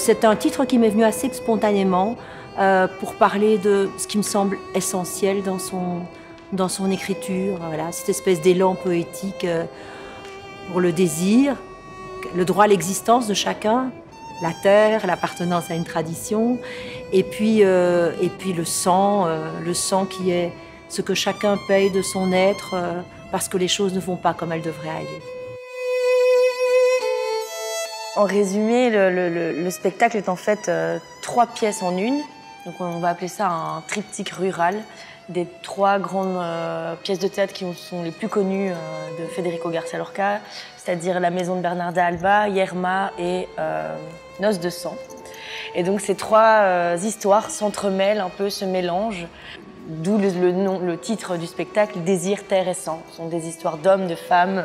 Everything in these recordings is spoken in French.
C'est un titre qui m'est venu assez spontanément pour parler de ce qui me semble essentiel dans son écriture. Voilà, cette espèce d'élan poétique pour le désir, le droit à l'existence de chacun, la terre, l'appartenance à une tradition, et puis le sang qui est ce que chacun paye de son être parce que les choses ne vont pas comme elles devraient aller. En résumé, le spectacle est en fait 3 pièces en une. Donc on va appeler ça un triptyque rural des 3 grandes pièces de théâtre qui sont les plus connues de Federico García Lorca, c'est-à-dire La Maison de Bernarda Alba, Yerma et Noces de sang. Et donc ces 3 histoires s'entremêlent un peu, se mélangent, d'où le titre du spectacle, Désir, terre et sang. Ce sont des histoires d'hommes, de femmes,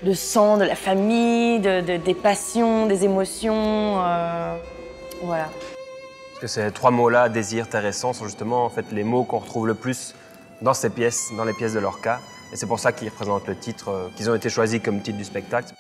de sang, de la famille, des passions, des émotions, voilà. Parce que ces 3 mots-là, désir, terre et sang, sont justement en fait les mots qu'on retrouve le plus dans ces pièces, dans les pièces de Lorca. Et c'est pour ça qu'ils représentent le titre, qu'ils ont été choisis comme titre du spectacle.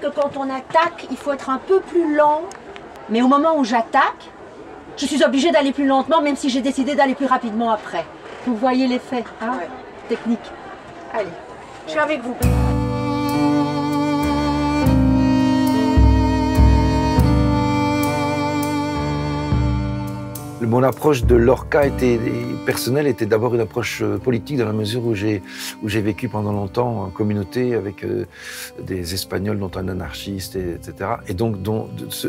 Que quand on attaque, il faut être un peu plus lent. Mais au moment où j'attaque, je suis obligée d'aller plus lentement, même si j'ai décidé d'aller plus rapidement après. Vous voyez l'effet, hein, ouais. Technique. Allez, je suis avec vous. Mon approche de Lorca personnelle était d'abord une approche politique dans la mesure où j'ai vécu pendant longtemps en communauté avec des Espagnols dont un anarchiste, etc. Et donc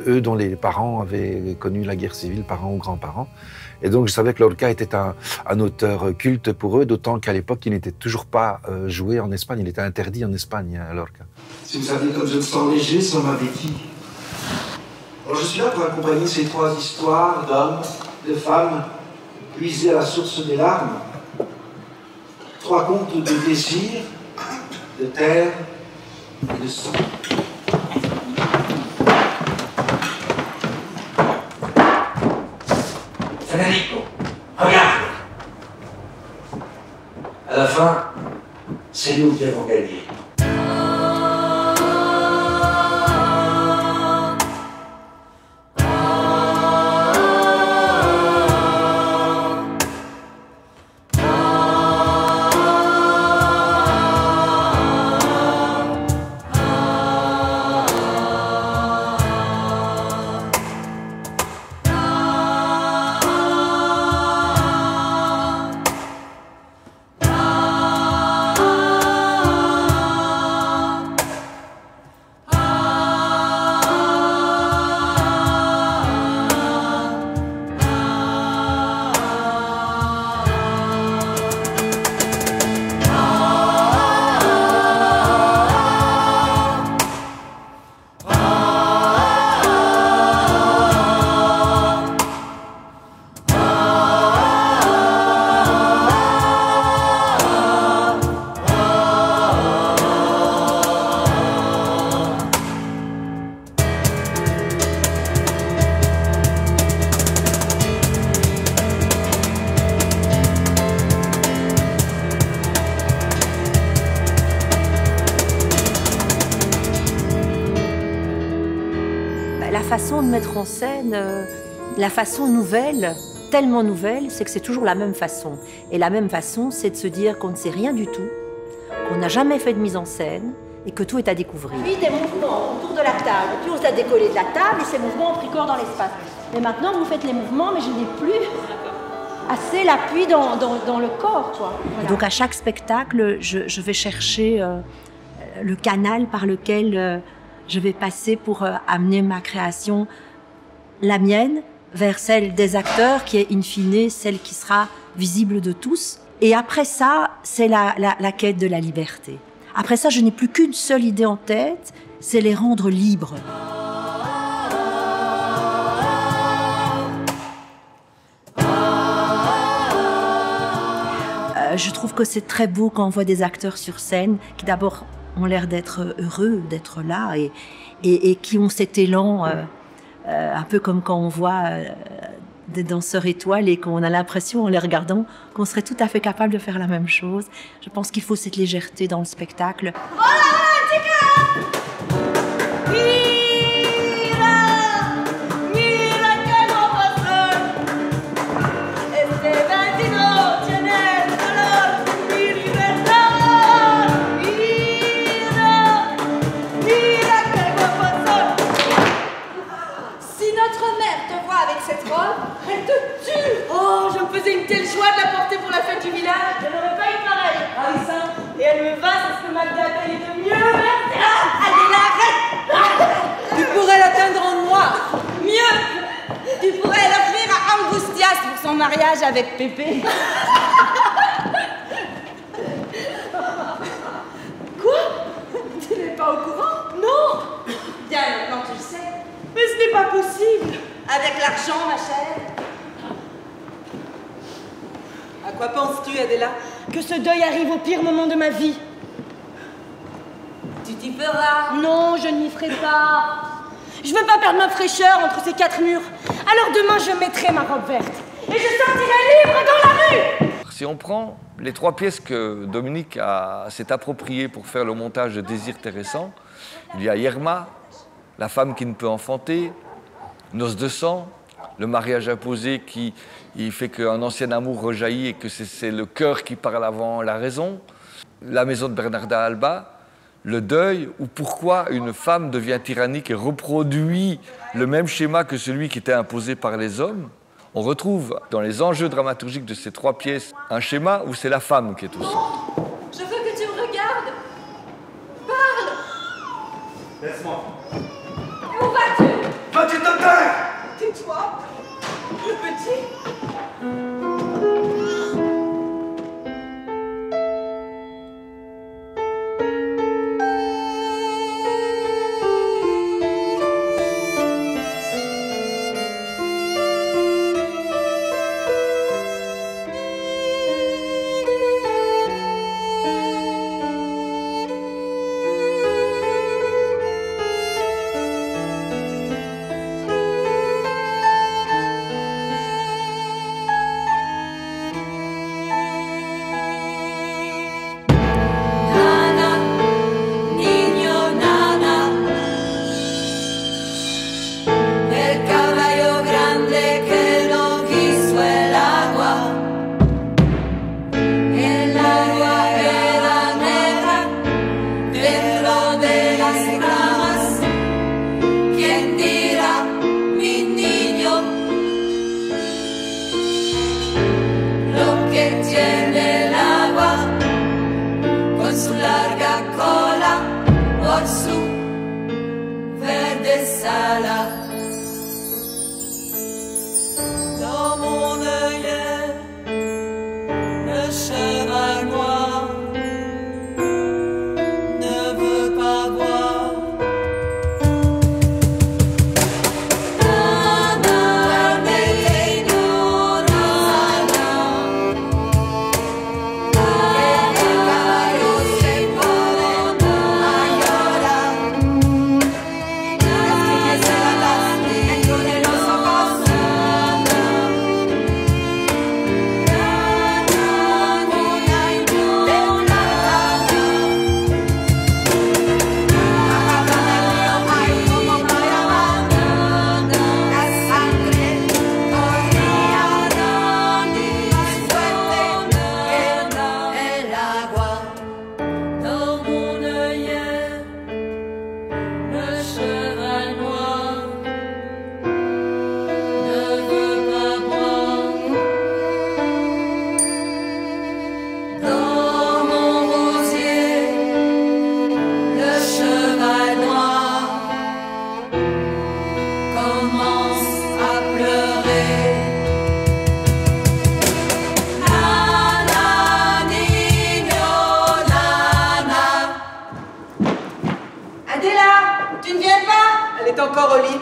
eux dont les parents avaient connu la guerre civile, parents ou grands-parents. Et donc je savais que Lorca était un auteur culte pour eux, d'autant qu'à l'époque il n'était toujours pas joué en Espagne, il était interdit en Espagne, Lorca. Si vous savez comme je me sens léger sans ma béquille. Alors je suis là pour accompagner ces 3 histoires d'hommes, de femmes, puisées à la source des larmes. 3 contes de désir, de terre et de sang. Federico, regarde! À la fin, c'est nous qui avons gagné. la façon de mettre en scène, la façon nouvelle, tellement nouvelle, c'est que c'est toujours la même façon. Et la même façon, c'est de se dire qu'on ne sait rien du tout, qu'on n'a jamais fait de mise en scène et que tout est à découvrir. Puis des mouvements autour de la table. Puis on s'est décollé de la table et ces mouvements ont pris corps dans l'espace. Mais maintenant, vous faites les mouvements, mais je n'ai plus assez l'appui dans le corps, quoi. Voilà. Donc à chaque spectacle, je vais chercher le canal par lequel je vais passer pour amener ma création, la mienne, vers celle des acteurs, qui est in fine celle qui sera visible de tous. Et après ça, c'est la quête de la liberté. Après ça, je n'ai plus qu'une seule idée en tête, c'est les rendre libres. Je trouve que c'est très beau quand on voit des acteurs sur scène qui d'abord ont l'air d'être heureux d'être là et qui ont cet élan, un peu comme quand on voit des danseurs étoiles et qu'on a l'impression en les regardant qu'on serait tout à fait capable de faire la même chose. Je pense qu'il faut cette légèreté dans le spectacle. Elle te tue! Oh, je me faisais une telle joie de la porter pour la fête du village. Je n'aurais pas eu pareil. Ah oui, ça. Et elle me va, c'est ce que Magda paye de mieux. Allez, arrête! Tu pourrais l'atteindre en noir. Mieux, tu pourrais l'offrir à Angustias pour son mariage avec Pépé. Quoi? Tu n'es pas au courant? Non! Bien, maintenant tu le sais. Mais ce n'est pas possible. Avec l'argent, ma chère. À quoi penses-tu, Adela? Que ce deuil arrive au pire moment de ma vie. Tu t'y feras? Non, je ne m'y ferai pas. Je veux pas perdre ma fraîcheur entre ces quatre murs. Alors demain, je mettrai ma robe verte. Et je sortirai libre dans la rue. Si on prend les 3 pièces que Dominique s'est appropriées pour faire le montage de Désir Terrescent, il y a Yerma, la femme qui ne peut enfanter, Noces de sang, le mariage imposé qui fait qu'un ancien amour rejaillit et que c'est le cœur qui parle avant la raison, la maison de Bernarda Alba, le deuil, ou pourquoi une femme devient tyrannique et reproduit le même schéma que celui qui était imposé par les hommes. On retrouve dans les enjeux dramaturgiques de ces 3 pièces un schéma où c'est la femme qui est au centre. Je veux que tu me regardes. Parle. Laisse-moi. Où vas-tu? Vas-tu te taire? Tais-toi, le petit. La encore au lit?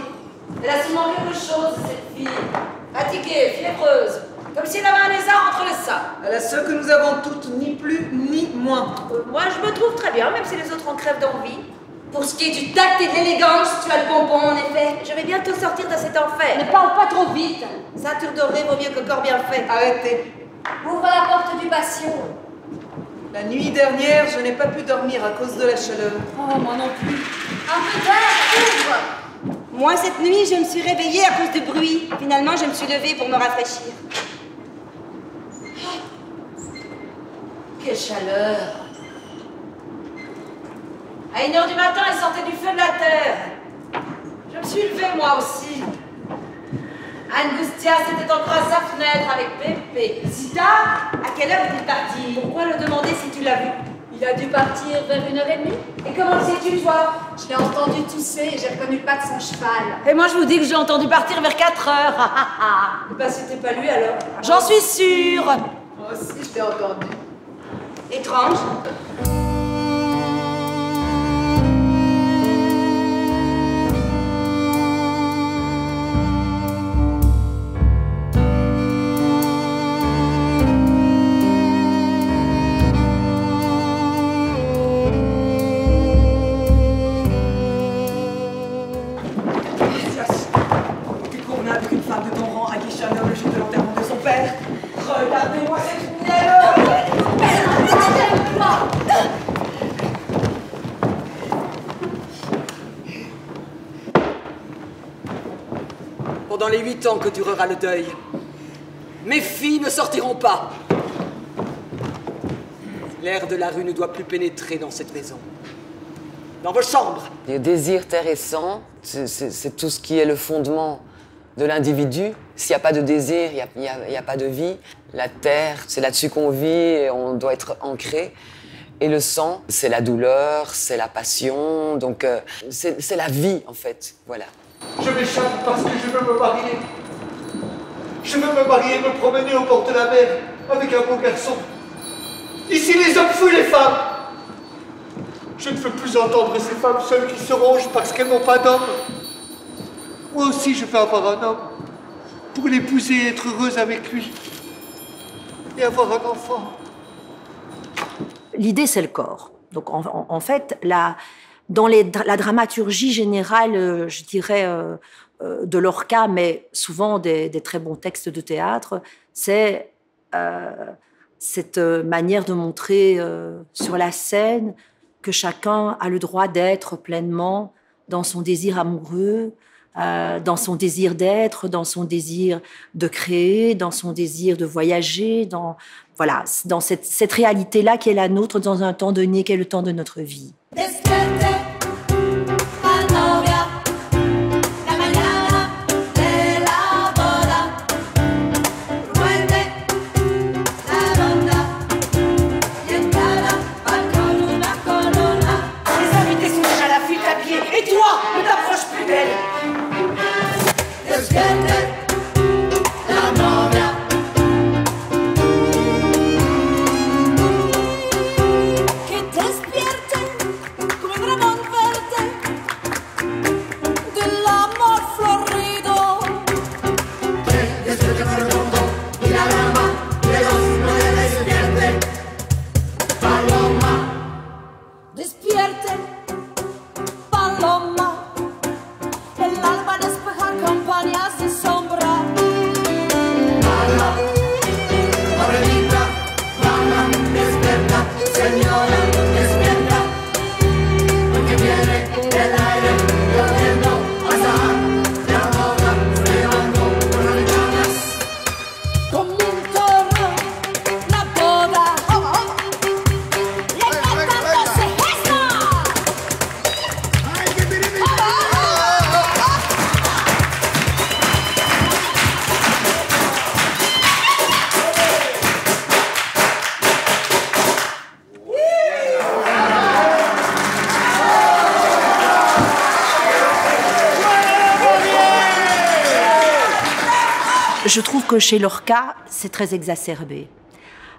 Elle a sûrement quelque chose, cette fille. Fatiguée, fiévreuse. Comme si elle avait un lézard entre les seins. Elle a ce que nous avons toutes, ni plus ni moins. Moi, je me trouve très bien, même si les autres en crèvent d'envie. Pour ce qui est du tact et de l'élégance, tu as le pompon, en effet. Je vais bientôt sortir de cet enfer. Ne parle pas trop vite. Ceinture dorée vaut mieux que corps bien fait. Arrêtez. Ouvre la porte du patio. La nuit dernière, je n'ai pas pu dormir à cause de la chaleur. Oh, moi non plus. Un peu d'air, ouvre. Moi, cette nuit, je me suis réveillée à cause du bruit. Finalement, je me suis levée pour me rafraîchir. Quelle chaleur! À 1h du matin, elle sortait du feu de la terre. Je me suis levée, moi aussi. Angustia s'était encore à sa fenêtre avec Pépé. Zita, à quelle heure est-il parti? Pourquoi le demander si tu l'as vu? Il a dû partir vers 1h30. Et comment le sais-tu, toi? Je l'ai entendu tousser et j'ai reconnu le pas de son cheval. Et moi, je vous dis que j'ai entendu partir vers 4h. Bah, c'était pas lui, alors. J'en suis sûre. Moi aussi, je l'ai entendu. Étrange. Regardez-moi cette miel! Pendant les 8 ans que durera le deuil, mes filles ne sortiront pas. L'air de la rue ne doit plus pénétrer dans cette maison. Dans vos chambres. Le désir terrescent, c'est tout ce qui est le fondement de l'individu. S'il n'y a pas de désir, il n'y a pas de vie. La terre, c'est là-dessus qu'on vit et on doit être ancré. Et le sang, c'est la douleur, c'est la passion, donc c'est la vie en fait, voilà. Je m'échappe parce que je veux me marier. Je veux me marier et me promener au bord de la mer avec un beau garçon. Ici, les hommes fuient les femmes. Je ne veux plus entendre ces femmes seules qui se rongent parce qu'elles n'ont pas d'homme. Moi aussi, je veux avoir un homme pour l'épouser et être heureuse avec lui. Et avoir un enfant. L'idée, c'est le corps. Donc, en fait, dans la dramaturgie générale, je dirais, de Lorca, mais souvent des très bons textes de théâtre, c'est cette manière de montrer sur la scène que chacun a le droit d'être pleinement dans son désir amoureux, dans son désir d'être, dans son désir de créer, dans son désir de voyager, dans cette réalité-là qui est la nôtre dans un temps donné, qui est le temps de notre vie. Je trouve que chez Lorca, c'est très exacerbé.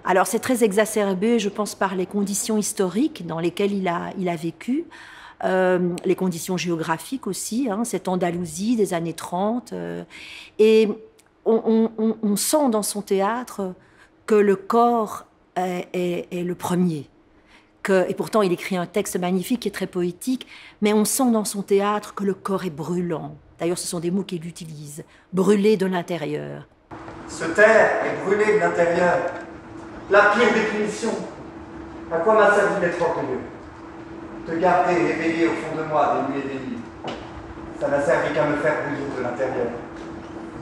Alors c'est très exacerbé, je pense, par les conditions historiques dans lesquelles il a vécu. les conditions géographiques aussi, hein, cette Andalousie des années 30. Et on sent dans son théâtre que le corps est le premier. Et pourtant, il écrit un texte magnifique qui est très poétique, mais on sent dans son théâtre que le corps est brûlant. D'ailleurs, ce sont des mots qu'il utilise, brûlé de l'intérieur. Se taire et brûler de l'intérieur, la pire des punitions. À quoi m'a servi d'être orgueilleux? Te garder éveillé au fond de moi des nuits et des nuits. Ça n'a servi qu'à me faire brûler de l'intérieur.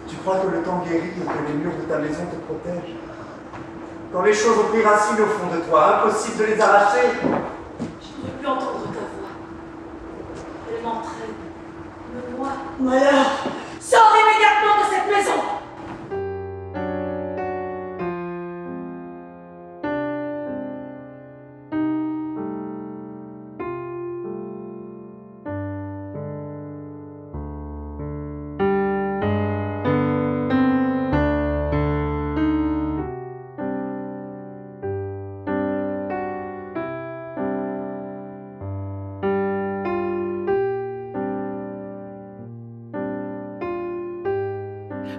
Tu crois que le temps guérit et que les murs de ta maison te protègent? Quand les choses ont pris racine au fond de toi, impossible de les arracher. Je ne veux plus entendre ta voix. Elle m'entraîne, me noie. Malheur, sors immédiatement de cette maison!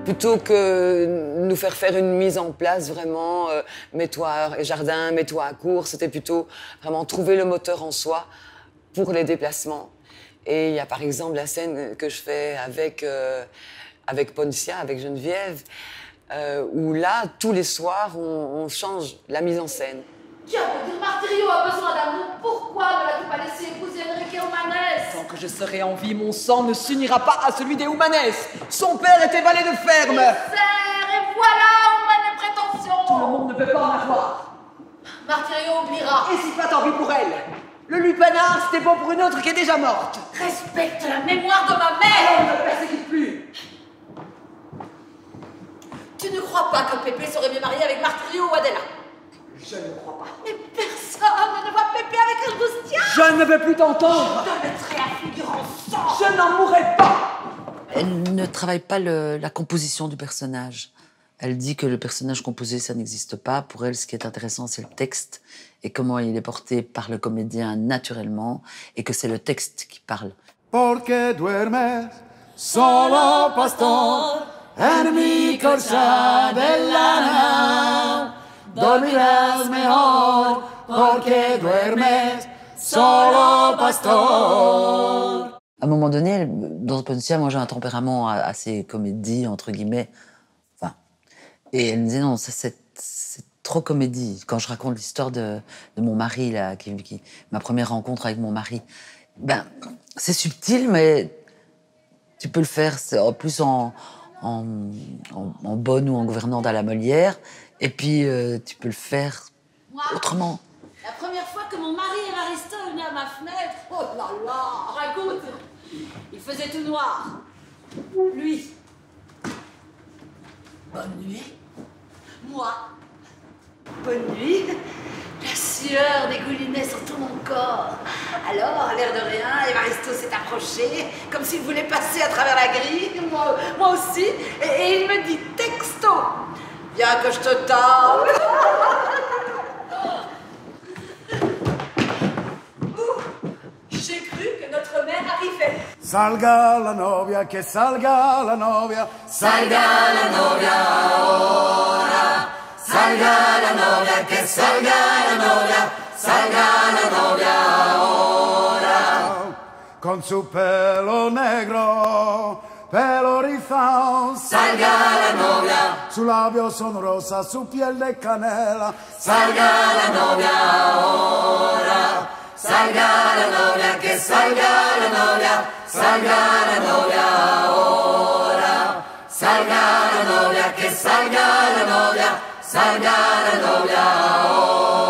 Plutôt que nous faire une mise en place vraiment, mets-toi à jardin, mets-toi à court, c'était plutôt vraiment trouver le moteur en soi pour les déplacements. Et il y a par exemple la scène que je fais avec Poncia, avec Geneviève, où là, tous les soirs, on change la mise en scène. Tiens, dire Martirio a besoin d'amour, pourquoi ne l'as-tu pas laissé épouser Enrique Humanes? Tant que je serai en vie, mon sang ne s'unira pas à celui des Humanes. Son père était valet de ferme. Et voilà Humanes prétention. Tout le monde ne peut pas en avoir. Martirio oubliera. Et si pas tant pis pour elle. Le lupanar, c'était bon pour une autre qui est déjà morte. Respecte la mémoire de ma mère. Alors ne persécute plus. Tu ne crois pas que Pépé serait mieux marié avec Martirio ou Adela? Je ne crois pas. Mais personne ne voit Pépé avec Angustia. Je ne veux plus t'entendre. Je te mettrai à figure en sang. Je n'en mourrai pas. Elle ne travaille pas la composition du personnage. Elle dit que le personnage composé, ça n'existe pas. Pour elle, ce qui est intéressant, c'est le texte et comment il est porté par le comédien naturellement et que c'est le texte qui parle. Porque duermes solo, pastor, en mi colcha de lana. Dormirás mejor porque duermes solo, pastor. À un moment donné, dans Poncia, moi j'ai un tempérament assez comédie, entre guillemets. Enfin, et elle me disait non, ça c'est trop comédie. Quand je raconte l'histoire de mon mari, là, ma première rencontre avec mon mari, ben, c'est subtil, mais tu peux le faire en plus en bonne ou en gouvernante à la Molière. Et puis, tu peux le faire autrement. La première fois que mon mari Évaristo est venu à ma fenêtre, oh là là, raconte, il faisait tout noir. Lui. Bonne nuit. Moi. Bonne nuit. La sueur dégoulinait sur tout mon corps. Alors, à l'air de rien, Évaristo s'est approché, comme s'il voulait passer à travers la grille, moi aussi, et il me dit texto. Viens que je te tape. J'ai cru que notre mère arrivait. Salga la novia, que salga la novia. Salga la novia ahora. Salga la novia, que salga la novia. Salga la novia ahora. Con su pelo negro, pelo rizado. Salga la novia. Su labio son rosa, su piel de canela. Salga la novia ahora. Salga la novia, que salga la novia. Salga la novia ahora. Salga la novia, que salga la novia. Salga la novia ahora.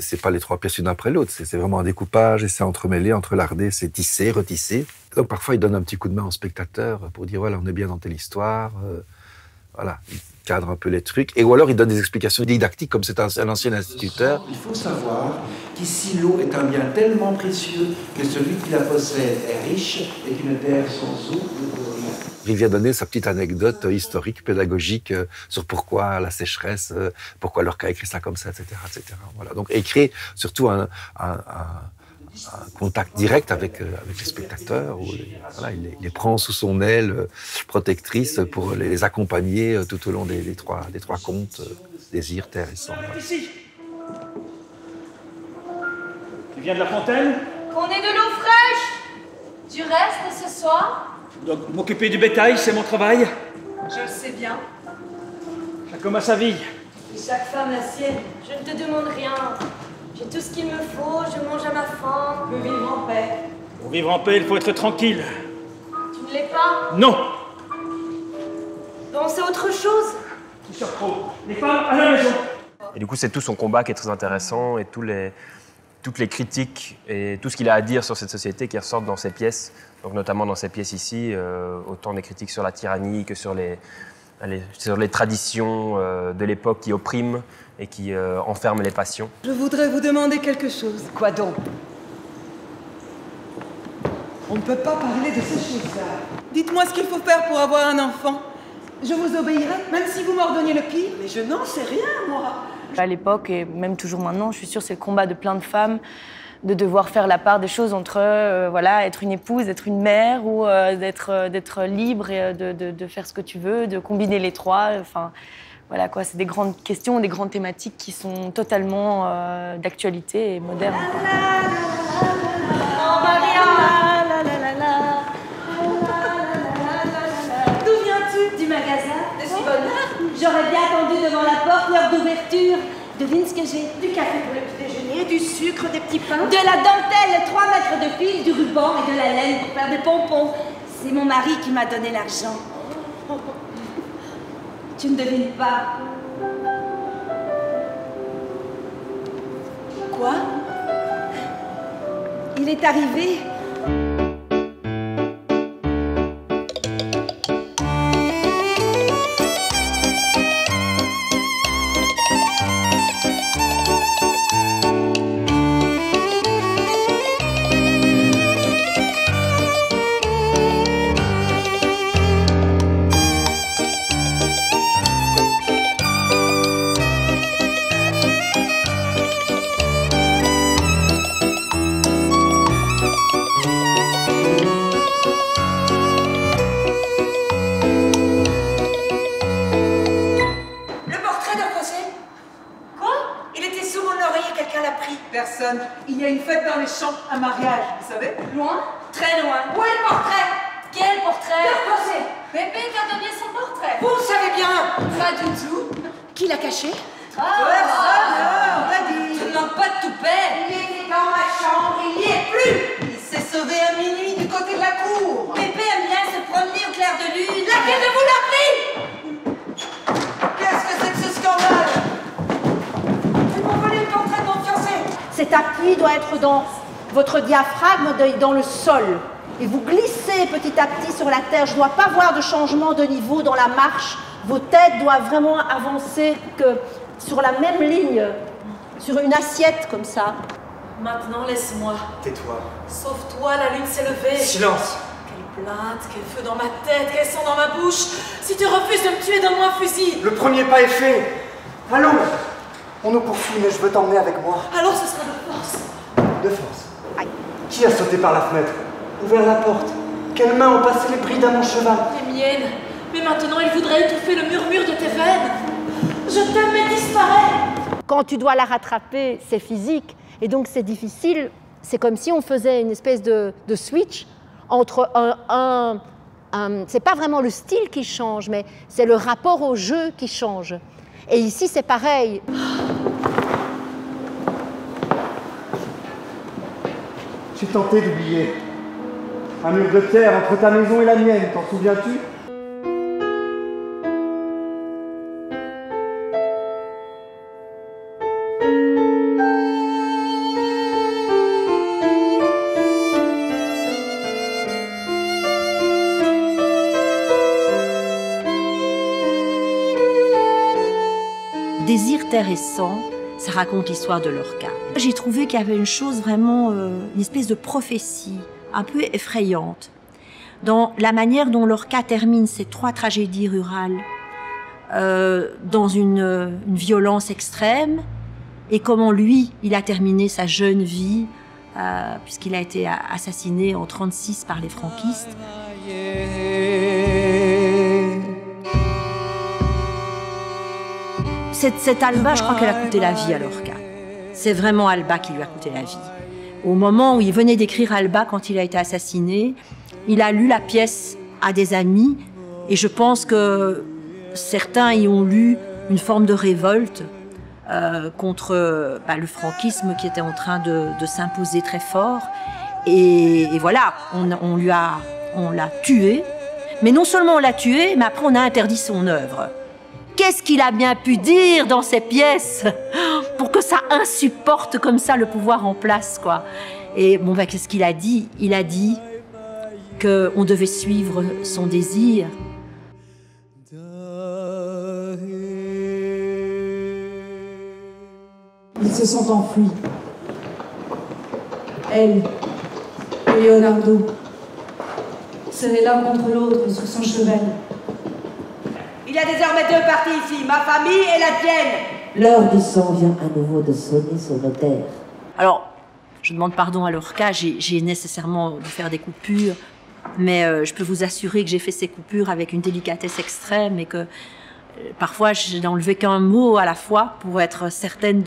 C'est pas les trois pièces une après l'autre, c'est vraiment un découpage et c'est entremêlé, entrelardé, c'est tissé, retissé. Donc parfois il donne un petit coup de main au spectateur pour dire voilà, on est bien dans telle histoire, voilà, il cadre un peu les trucs. Et ou alors il donne des explications didactiques comme c'est un ancien instituteur. Il faut savoir qu'ici l'eau est un bien tellement précieux que celui qui la possède est riche et qu'une terre sans eau ne vaut rien. Il vient donner sa petite anecdote historique, pédagogique sur pourquoi la sécheresse, pourquoi Lorca a écrit ça comme ça, etc., etc. Voilà. Donc écrit surtout contact direct avec les spectateurs. Où voilà, il les prend sous son aile protectrice pour les accompagner tout au long des trois contes, Désir, Terre et Sang. Ici. Tu viens de la fontaine? Qu'on ait de l'eau fraîche. Tu restes ce soir? Donc m'occuper du bétail, c'est mon travail. Je le sais bien. Chaque homme a sa vie. Et chaque femme la sienne. Je ne te demande rien. J'ai tout ce qu'il me faut, je mange à ma faim, je peux vivre en paix. Pour vivre en paix, il faut être tranquille. Tu ne l'es pas? Non. Bon, c'est autre chose. Tu sors trop. Les femmes à la maison. Et du coup, c'est tout son combat qui est très intéressant et toutes les critiques et tout ce qu'il a à dire sur cette société qui ressortent dans ses pièces. Donc notamment dans ses pièces ici, autant des critiques sur la tyrannie que sur les traditions de l'époque qui oppriment et qui enferment les passions. Je voudrais vous demander quelque chose. Quoi donc? On ne peut pas parler de ces choses-là. Dites-moi ce qu'il faut faire pour avoir un enfant. Je vous obéirai, même si vous m'ordonnez le pire. Mais je n'en sais rien, moi. À l'époque, et même toujours maintenant, je suis sûre que c'est le combat de plein de femmes de devoir faire la part des choses entre voilà, être une épouse, être une mère ou d'être libre et de faire ce que tu veux, de combiner les trois. Enfin, voilà quoi, c'est des grandes questions, des grandes thématiques qui sont totalement d'actualité et modernes. Oh Maria, d'où viens-tu? Du magasin. De si bonne heure? J'aurais bien attendu devant la porte l'heure d'ouverture. Devine ce que j'ai. Du café pour le petit déjeuner, du sucre, des petits pains. De la dentelle, 3 mètres de fil, du ruban et de la laine pour faire des pompons. C'est mon mari qui m'a donné l'argent. Tu ne devines pas. Quoi? Il est arrivé. Personne. Il y a une fête dans les champs, un mariage, vous savez? Loin? Très loin. Où est le portrait? Quel portrait? Posé. Pépé t'a donné son portrait. Vous le savez bien. Pas du tout. Qui l'a caché? Personne, on l'a dit. Tu ne manques pas de toupet. Il était dans ma chambre, il n'y est plus. Il s'est sauvé à minuit du côté de la cour. Pépé aime bien se promener au clair de lune. Laquelle de vous l'a pris? Qu'est-ce que c'est que ce scandale? Ils m'ont volé le portrait de mon fiancé. Cet appui doit être dans votre diaphragme, dans le sol. Et vous glissez petit à petit sur la terre. Je ne dois pas voir de changement de niveau dans la marche. Vos têtes doivent vraiment avancer que sur la même ligne, sur une assiette comme ça. Maintenant, laisse-moi. Tais-toi. Sauve-toi, la lune s'est levée. Silence. Quelle plainte, quel feu dans ma tête, quel sang dans ma bouche. Si tu refuses de me tuer, donne-moi un fusil. Le premier pas est fait. Allons. On nous poursuit, mais je veux t'emmener avec moi. Alors ce sera de force. De force. Aïe. Qui a sauté par la fenêtre? Ouvert la porte? Quelles mains ont passé les brides à mon cheval? Les miennes. Mais maintenant, il voudrait étouffer le murmure de tes veines. Je t'aime, mais disparais. Quand tu dois la rattraper, c'est physique. Et donc c'est difficile. C'est comme si on faisait une espèce de switch entre c'est pas vraiment le style qui change, mais c'est le rapport au jeu qui change. Et ici, c'est pareil. J'ai tenté d'oublier. Un mur de terre entre ta maison et la mienne, t'en souviens-tu? Désir, Terre et Sang, ça raconte l'histoire de Lorca. J'ai trouvé qu'il y avait une chose vraiment, une espèce de prophétie, un peu effrayante, dans la manière dont Lorca termine ces 3 tragédies rurales, dans une violence extrême, et comment lui, il a terminé sa jeune vie puisqu'il a été assassiné en 1936 par les franquistes. Cette Alba, je crois qu'elle a coûté la vie à Lorca. C'est vraiment Alba qui lui a coûté la vie. Au moment où il venait d'écrire Alba, quand il a été assassiné, il a lu la pièce à des amis, et je pense que certains y ont lu une forme de révolte contre le franquisme qui était en train de s'imposer très fort. Et voilà, on l'a tué. Mais non seulement on l'a tué, mais après on a interdit son œuvre. Qu'est-ce qu'il a bien pu dire dans ces pièces pour que ça insupporte comme ça le pouvoir en place, quoi. Et bon, qu'est-ce qu'il a dit? Il a dit qu'on devait suivre son désir. Ils se sont enfuis. Elle et Leonardo, serrés l'un contre l'autre sur son cheval. Il y a désormais deux parties ici, ma famille et la tienne. L'heure du sang vient à nouveau de sonner sur nos terres. Alors, je demande pardon à Lorca, j'ai nécessairement dû faire des coupures, mais je peux vous assurer que j'ai fait ces coupures avec une délicatesse extrême et que parfois je n'enlevais qu'un mot à la fois pour être certaine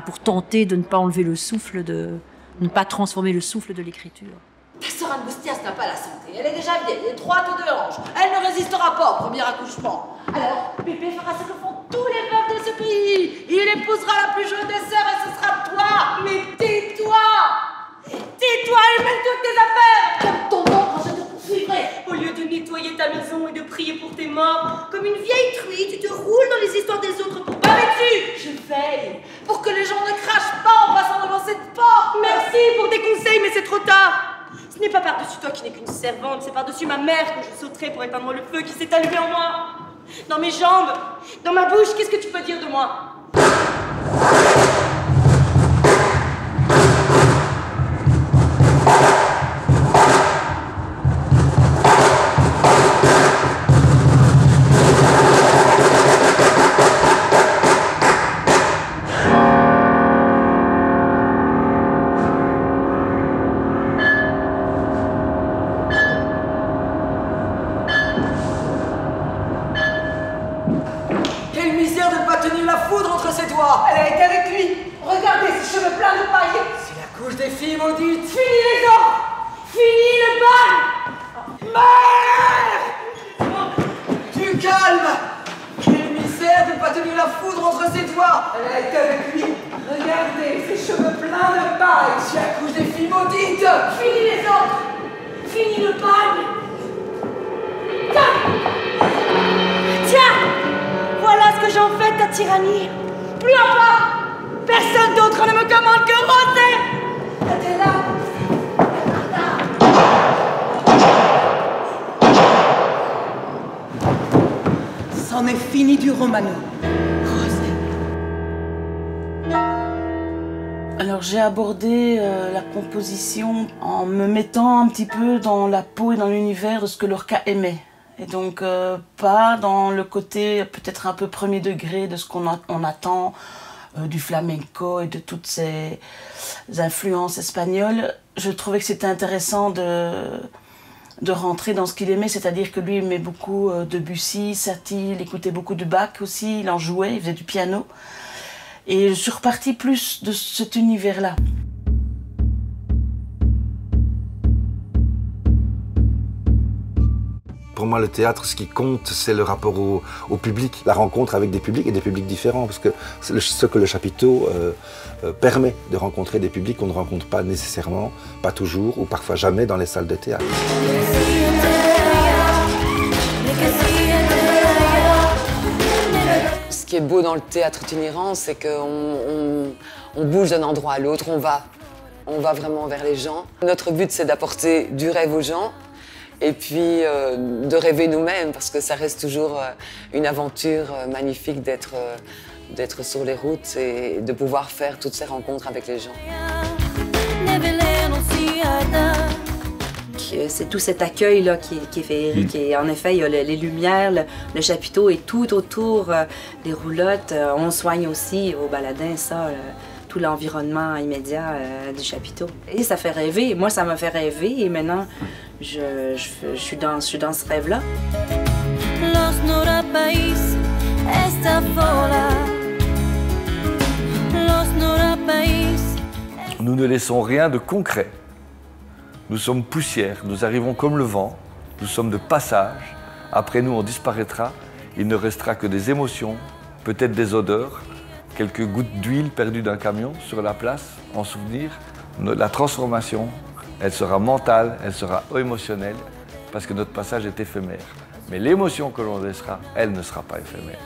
pour tenter de ne pas enlever le souffle, de ne pas transformer le souffle de l'écriture. Ta sœur Angoustias n'a pas la santé, elle est déjà vieille, étroite aux deux hanches. Elle ne résistera pas au premier accouchement. Alors, Pépé fera ce que font tous les veufs de ce pays. Il épousera la plus jeune des sœurs et ce sera toi. Mais tais-toi. Tais-toi et mets toutes tes affaires. Comme ton ombre, je te poursuivrai. Au lieu de nettoyer ta maison et de prier pour tes morts, comme une vieille truie, tu te roules dans les histoires des autres pour baver dessus. Je veille pour que les gens ne crachent pas en passant devant cette porte. Merci pour tes conseils, mais c'est trop tard. Ce n'est pas par-dessus toi qui n'es qu'une servante, c'est par-dessus ma mère que je sauterai pour éteindre le feu qui s'est allumé en moi. Dans mes jambes, dans ma bouche, qu'est-ce que tu peux dire de moi? Elle a été avec lui. Regardez ses cheveux pleins de paille. C'est la couche des filles maudites. Fini les hommes. Fini le bal. Mère! Du calme. Quelle misère de ne pas tenir la foudre entre ses doigts. Elle a été avec lui. Regardez ses cheveux pleins de paille. C'est la couche des filles maudites. Fini les autres. Fini le bal. Tiens. Voilà ce que j'en fais de ta tyrannie. Plus à part. Personne d'autre ne me commande que Rosé. T'es là. C'en est fini du Romano. Alors j'ai abordé la composition en me mettant un petit peu dans la peau et dans l'univers de ce que Lorca aimait. Et donc pas dans le côté peut-être un peu premier degré de ce qu'on attend du flamenco et de toutes ces influences espagnoles. Je trouvais que c'était intéressant de rentrer dans ce qu'il aimait, c'est-à-dire que lui aimait beaucoup Debussy, Satie, il écoutait beaucoup de Bach aussi, il en jouait, il faisait du piano. Et je suis repartie plus de cet univers-là. Pour moi, le théâtre, ce qui compte, c'est le rapport au public, la rencontre avec des publics et des publics différents, parce que c'est ce que le chapiteau permet, de rencontrer des publics qu'on ne rencontre pas nécessairement, pas toujours, ou parfois jamais dans les salles de théâtre. Ce qui est beau dans le théâtre itinérant, c'est qu'on bouge d'un endroit à l'autre, on va vraiment vers les gens. Notre but, c'est d'apporter du rêve aux gens, et puis de rêver nous-mêmes, parce que ça reste toujours une aventure magnifique d'être sur les routes et de pouvoir faire toutes ces rencontres avec les gens. C'est tout cet accueil-là qui est féerique. Et en effet, il y a les lumières, le chapiteau et tout autour, les roulottes. On soigne aussi au baladin, ça. tout l'environnement immédiat du chapiteau. Et ça fait rêver. Moi, ça m'a fait rêver. Et maintenant, je suis dans ce rêve-là. Nous ne laissons rien de concret. Nous sommes poussière, nous arrivons comme le vent, nous sommes de passage. Après nous, on disparaîtra. Il ne restera que des émotions, peut-être des odeurs, quelques gouttes d'huile perdues d'un camion sur la place, en souvenir. La transformation, elle sera mentale, elle sera émotionnelle, parce que notre passage est éphémère. Mais l'émotion que l'on laissera, elle ne sera pas éphémère.